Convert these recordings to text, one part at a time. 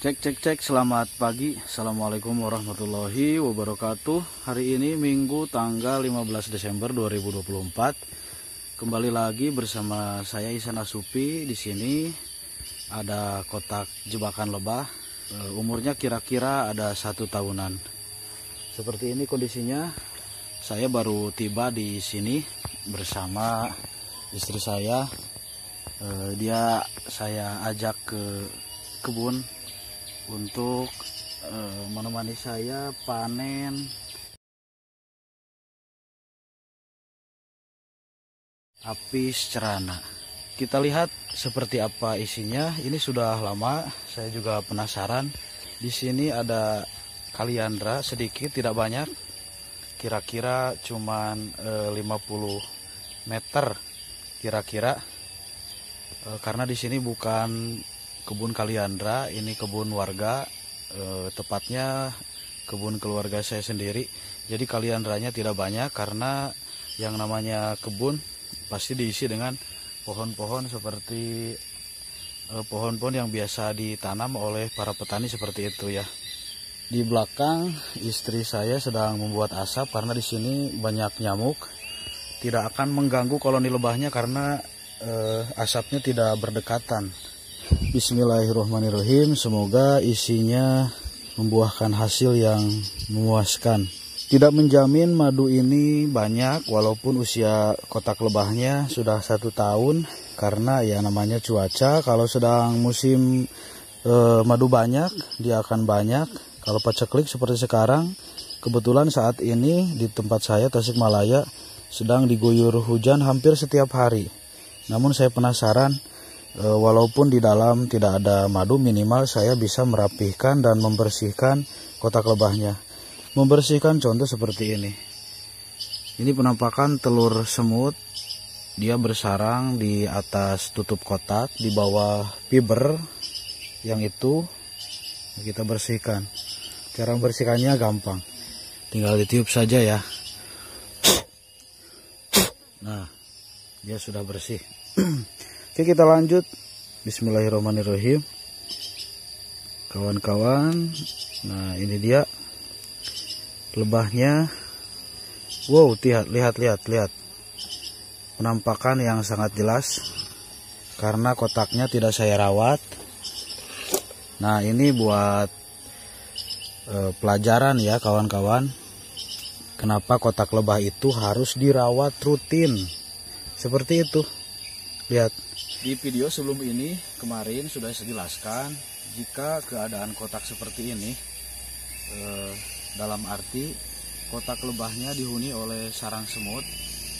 Cek, selamat pagi. Assalamualaikum warahmatullahi wabarakatuh. Hari ini Minggu tanggal 15 Desember 2024. Kembali lagi bersama saya Ihsan Asupi. Di sini ada kotak jebakan lebah. Umurnya kira-kira ada 1 tahunan. Seperti ini kondisinya. Saya baru tiba di sini bersama istri saya. Saya ajak ke kebun untuk menemani saya panen apis cerana. Kita lihat seperti apa isinya. Ini sudah lama, saya juga penasaran. Di sini ada kaliandra sedikit, tidak banyak. Kira-kira cuman 50 meter kira-kira. Karena di sini bukan kebun kaliandra, ini kebun warga, tepatnya kebun keluarga saya sendiri. Jadi kaliandranya tidak banyak karena yang namanya kebun pasti diisi dengan pohon-pohon seperti pohon-pohon yang biasa ditanam oleh para petani seperti itu ya. Di belakang istri saya sedang membuat asap karena di sini banyak nyamuk. Tidak akan mengganggu koloni lebahnya karena asapnya tidak berdekatan. Bismillahirrahmanirrahim. Semoga isinya membuahkan hasil yang memuaskan. Tidak menjamin madu ini banyak walaupun usia kotak lebahnya sudah 1 tahun. Karena ya namanya cuaca. Kalau sedang musim madu banyak, dia akan banyak. Kalau paceklik seperti sekarang, kebetulan saat ini di tempat saya Tasikmalaya sedang diguyur hujan hampir setiap hari. Namun saya penasaran, walaupun di dalam tidak ada madu, minimal saya bisa merapihkan dan membersihkan kotak lebahnya. Membersihkan contoh seperti ini. Ini penampakan telur semut. Dia bersarang di atas tutup kotak, di bawah fiber yang itu kita bersihkan. Cara membersihkannya gampang. Tinggal ditiup saja ya. Nah, dia sudah bersih. Oke, kita lanjut. Bismillahirrahmanirrahim. Kawan-kawan, nah ini dia lebahnya. Wow, lihat. Penampakan yang sangat jelas karena kotaknya tidak saya rawat. Nah, ini buat pelajaran ya kawan-kawan. Kenapa kotak lebah itu harus dirawat rutin. Seperti itu. Lihat. Di video sebelum ini kemarin sudah saya jelaskan jika keadaan kotak seperti ini, dalam arti kotak lebahnya dihuni oleh sarang semut.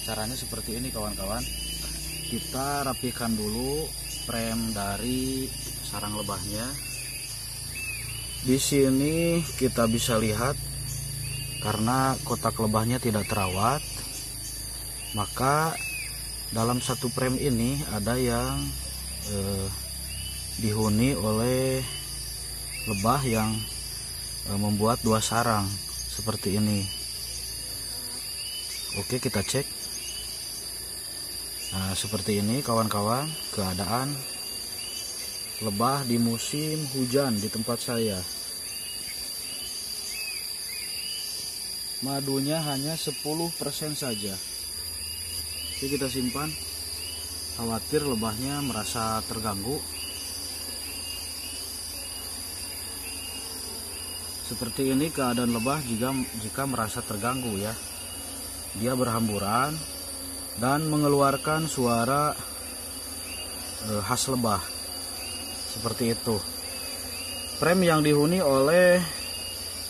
Caranya seperti ini kawan-kawan. Kita rapikan dulu frame dari sarang lebahnya. Di sini kita bisa lihat karena kotak lebahnya tidak terawat, maka dalam satu frame ini ada yang dihuni oleh lebah yang membuat 2 sarang seperti ini. Oke, kita cek. Nah, seperti ini kawan-kawan keadaan lebah di musim hujan di tempat saya. Madunya hanya 10% saja. Oke, kita simpan. Khawatir lebahnya merasa terganggu. Seperti ini keadaan lebah jika merasa terganggu ya. Dia berhamburan dan mengeluarkan suara khas lebah. Seperti itu. Frame yang dihuni oleh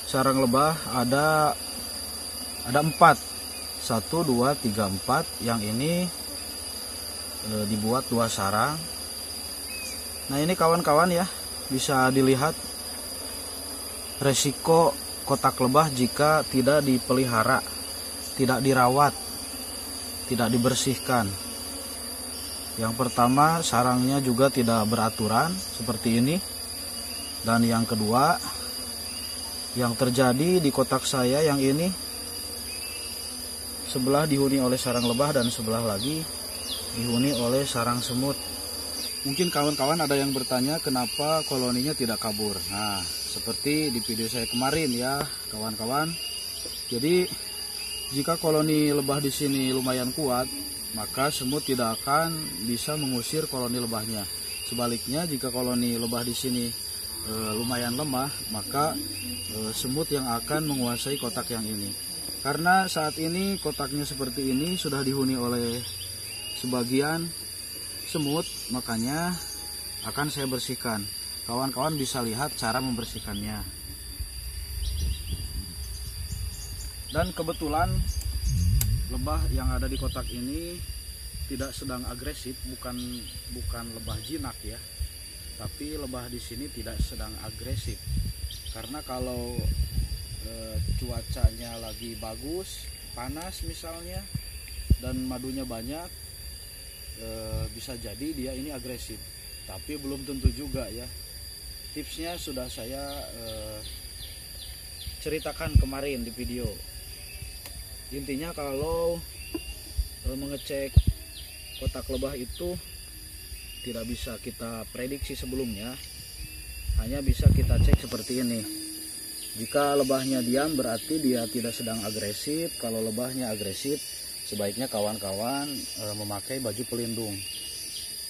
sarang lebah ada 4. 1, 2, 3, 4. Yang ini dibuat 2 sarang. Nah, ini kawan-kawan ya, bisa dilihat resiko kotak lebah jika tidak dipelihara, tidak dirawat, tidak dibersihkan. Yang pertama, sarangnya juga tidak beraturan seperti ini. Dan yang kedua, yang terjadi di kotak saya yang ini, sebelah dihuni oleh sarang lebah dan sebelah lagi dihuni oleh sarang semut. Mungkin kawan-kawan ada yang bertanya kenapa koloninya tidak kabur. Nah, seperti di video saya kemarin ya, kawan-kawan. Jadi, jika koloni lebah di sini lumayan kuat, maka semut tidak akan bisa mengusir koloni lebahnya. Sebaliknya, jika koloni lebah di sini lumayan lemah, maka semut yang akan menguasai kotak yang ini. Karena saat ini kotaknya seperti ini sudah dihuni oleh sebagian semut, makanya akan saya bersihkan. Kawan-kawan bisa lihat cara membersihkannya. Dan kebetulan lebah yang ada di kotak ini tidak sedang agresif, bukan lebah jinak ya. Tapi lebah di sini tidak sedang agresif. Karena kalau cuacanya lagi bagus, panas misalnya, dan madunya banyak, bisa jadi dia ini agresif, tapi belum tentu juga ya. Tipsnya sudah saya ceritakan kemarin di video. Intinya kalau mengecek kotak lebah itu tidak bisa kita prediksi sebelumnya, hanya bisa kita cek seperti ini. Jika lebahnya diam berarti dia tidak sedang agresif. Kalau lebahnya agresif, sebaiknya kawan-kawan memakai baju pelindung.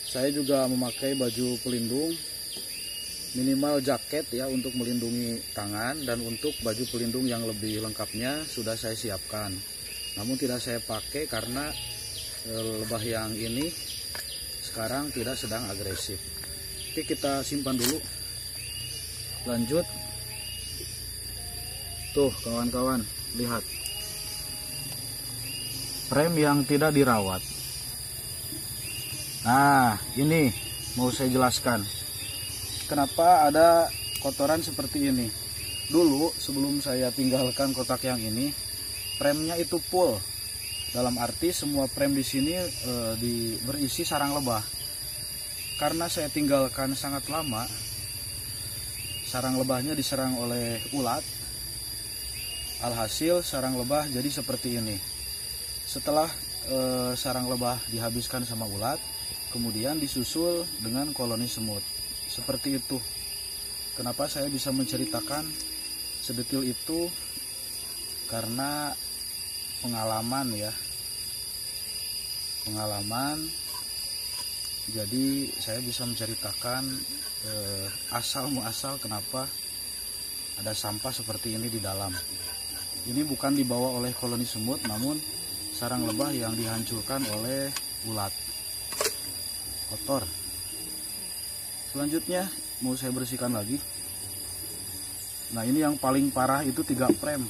Saya juga memakai baju pelindung, minimal jaket ya untuk melindungi tangan, dan untuk baju pelindung yang lebih lengkapnya sudah saya siapkan. Namun tidak saya pakai karena lebah yang ini sekarang tidak sedang agresif. Oke, kita simpan dulu. Lanjut. Tuh kawan-kawan, lihat. Frame yang tidak dirawat. Nah, ini mau saya jelaskan kenapa ada kotoran seperti ini. Dulu sebelum saya tinggalkan kotak yang ini, premnya itu full. Dalam arti semua prem di sini berisi sarang lebah. Karena saya tinggalkan sangat lama, sarang lebahnya diserang oleh ulat. Alhasil sarang lebah jadi seperti ini. Setelah sarang lebah dihabiskan sama ulat, kemudian disusul dengan koloni semut. Seperti itu. Kenapa saya bisa menceritakan sedetil itu? Karena pengalaman ya. Pengalaman. Jadi saya bisa menceritakan asal muasal kenapa ada sampah seperti ini di dalam. Ini bukan dibawa oleh koloni semut, namun sarang lebah yang dihancurkan oleh ulat. Kotor. Selanjutnya mau saya bersihkan lagi. Nah, ini yang paling parah itu 3 frame.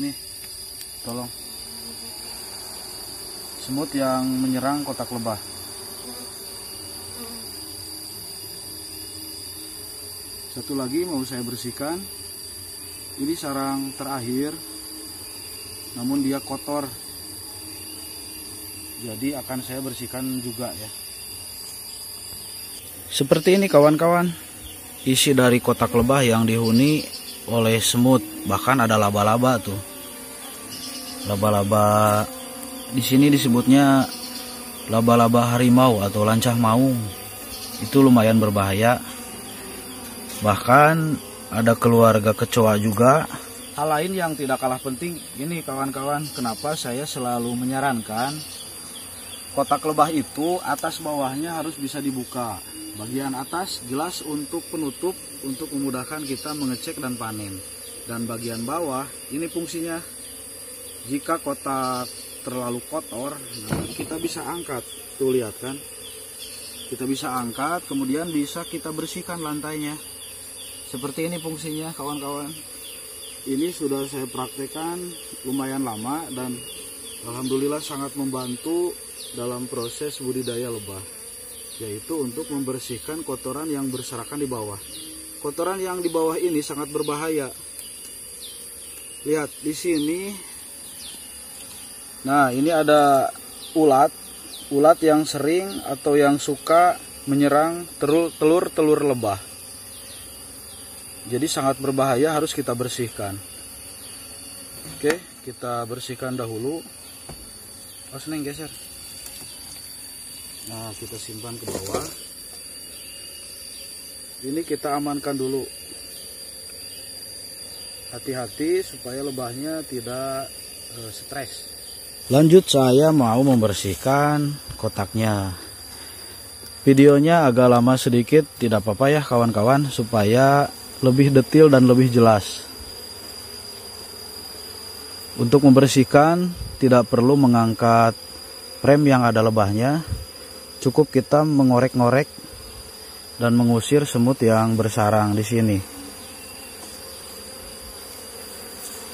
Ini tolong, semut yang menyerang kotak lebah. Satu lagi mau saya bersihkan. Ini sarang terakhir, namun dia kotor. Jadi akan saya bersihkan juga ya. Seperti ini kawan-kawan, isi dari kotak lebah yang dihuni oleh semut. Bahkan ada laba-laba tuh. Laba-laba di sini disebutnya laba-laba harimau atau lancah maung. Itu lumayan berbahaya. Bahkan ada keluarga kecoa juga. Hal lain yang tidak kalah penting, ini kawan-kawan, kenapa saya selalu menyarankan kotak lebah itu atas bawahnya harus bisa dibuka. Bagian atas jelas untuk penutup, untuk memudahkan kita mengecek dan panen. Dan bagian bawah ini fungsinya, jika kotak terlalu kotor, nah kita bisa angkat. Tuh lihat kan, kita bisa angkat, kemudian bisa kita bersihkan lantainya. Seperti ini fungsinya kawan-kawan. Ini sudah saya praktekkan lumayan lama dan alhamdulillah sangat membantu dalam proses budidaya lebah, yaitu untuk membersihkan kotoran yang berserakan di bawah. Kotoran yang di bawah ini sangat berbahaya. Lihat di sini. Nah, ini ada ulat yang sering atau yang suka menyerang telur-telur lebah. Jadi sangat berbahaya, harus kita bersihkan. Oke. kita bersihkan dahulu. Neng geser. Nah, kita simpan ke bawah. Ini kita amankan dulu. Hati-hati supaya lebahnya tidak stres. Lanjut, saya mau membersihkan kotaknya. Videonya agak lama sedikit, tidak apa-apa ya kawan-kawan, supaya lebih detail dan lebih jelas. Untuk membersihkan tidak perlu mengangkat frame yang ada lebahnya. Cukup kita mengorek-ngorek dan mengusir semut yang bersarang di sini.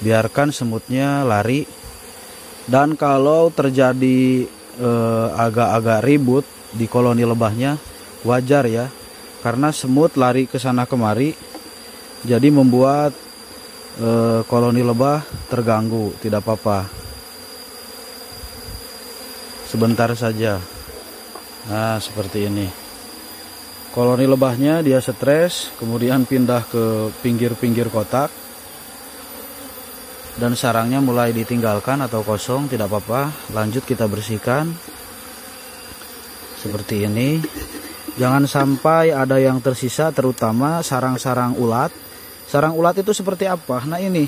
Biarkan semutnya lari. Dan kalau terjadi agak-agak ribut di koloni lebahnya, wajar ya, karena semut lari ke sana kemari, jadi membuat koloni lebah terganggu. Tidak apa-apa, sebentar saja. Nah, seperti ini. Koloni lebahnya dia stres, kemudian pindah ke pinggir-pinggir kotak, dan sarangnya mulai ditinggalkan atau kosong. Tidak apa-apa, lanjut kita bersihkan seperti ini. Jangan sampai ada yang tersisa, terutama sarang-sarang ulat. Sarang ulat itu seperti apa? Nah, ini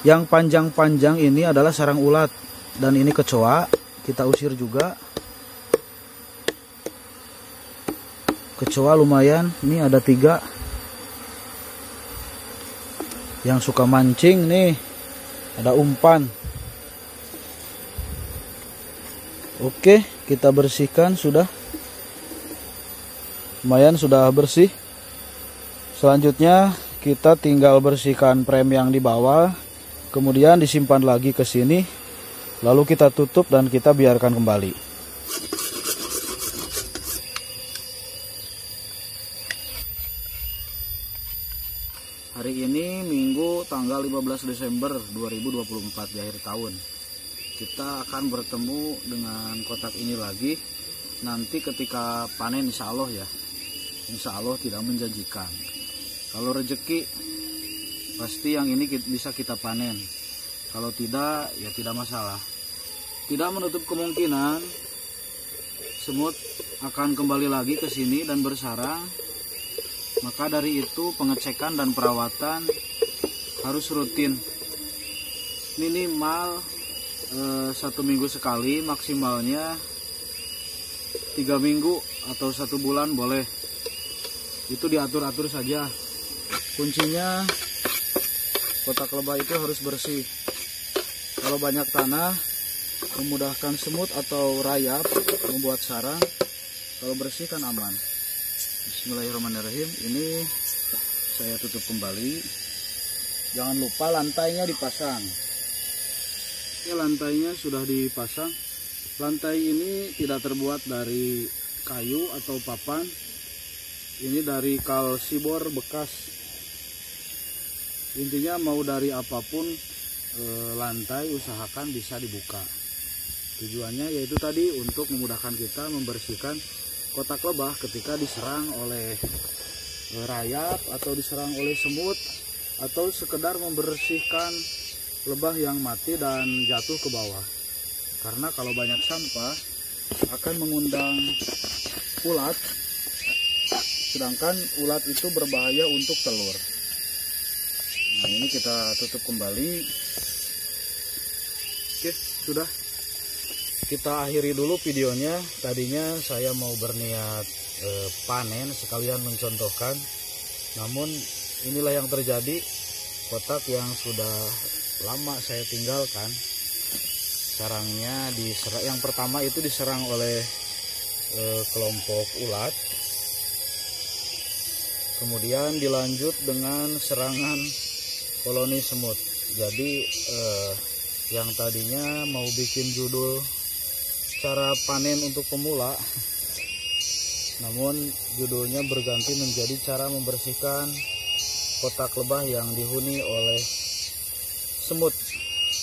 yang panjang-panjang ini adalah sarang ulat, dan ini kecoa. Kita usir juga. Kecoa lumayan, ini ada 3 yang suka mancing nih, ada umpan. Oke, kita bersihkan. Sudah lumayan, sudah bersih. Selanjutnya kita tinggal bersihkan frame yang di bawah, kemudian disimpan lagi ke sini, lalu kita tutup dan kita biarkan kembali. Hari ini Minggu tanggal 15 Desember 2024 di akhir tahun. Kita akan bertemu dengan kotak ini lagi nanti ketika panen, insya Allah ya. Insya Allah tidak menjanjikan. Kalau rezeki pasti yang ini bisa kita panen. Kalau tidak ya tidak masalah. Tidak menutup kemungkinan semut akan kembali lagi ke sini dan bersarang. Maka dari itu pengecekan dan perawatan harus rutin, minimal 1 minggu sekali, maksimalnya 3 minggu atau 1 bulan boleh. Itu diatur-atur saja. Kuncinya kotak lebah itu harus bersih. Kalau banyak tanah memudahkan semut atau rayap membuat sarang. Kalau bersih kan aman. Bismillahirrahmanirrahim. Ini saya tutup kembali. Jangan lupa lantainya dipasang. Ini lantainya sudah dipasang. Lantai ini tidak terbuat dari kayu atau papan. Ini dari kalsibor bekas. Intinya mau dari apapun lantai usahakan bisa dibuka. Tujuannya yaitu tadi untuk memudahkan kita membersihkan kotak lebah ketika diserang oleh rayap atau diserang oleh semut, atau sekedar membersihkan lebah yang mati dan jatuh ke bawah. Karena kalau banyak sampah akan mengundang ulat, sedangkan ulat itu berbahaya untuk telur. Nah, ini kita tutup kembali. Oke, sudah. Kita akhiri dulu videonya. Tadinya saya mau berniat panen sekalian mencontohkan, namun inilah yang terjadi. Kotak yang sudah lama saya tinggalkan, sarangnya diserang. Yang pertama itu diserang oleh kelompok ulat, kemudian dilanjut dengan serangan koloni semut. Jadi yang tadinya mau bikin judul cara panen untuk pemula, namun judulnya berganti menjadi cara membersihkan kotak lebah yang dihuni oleh semut.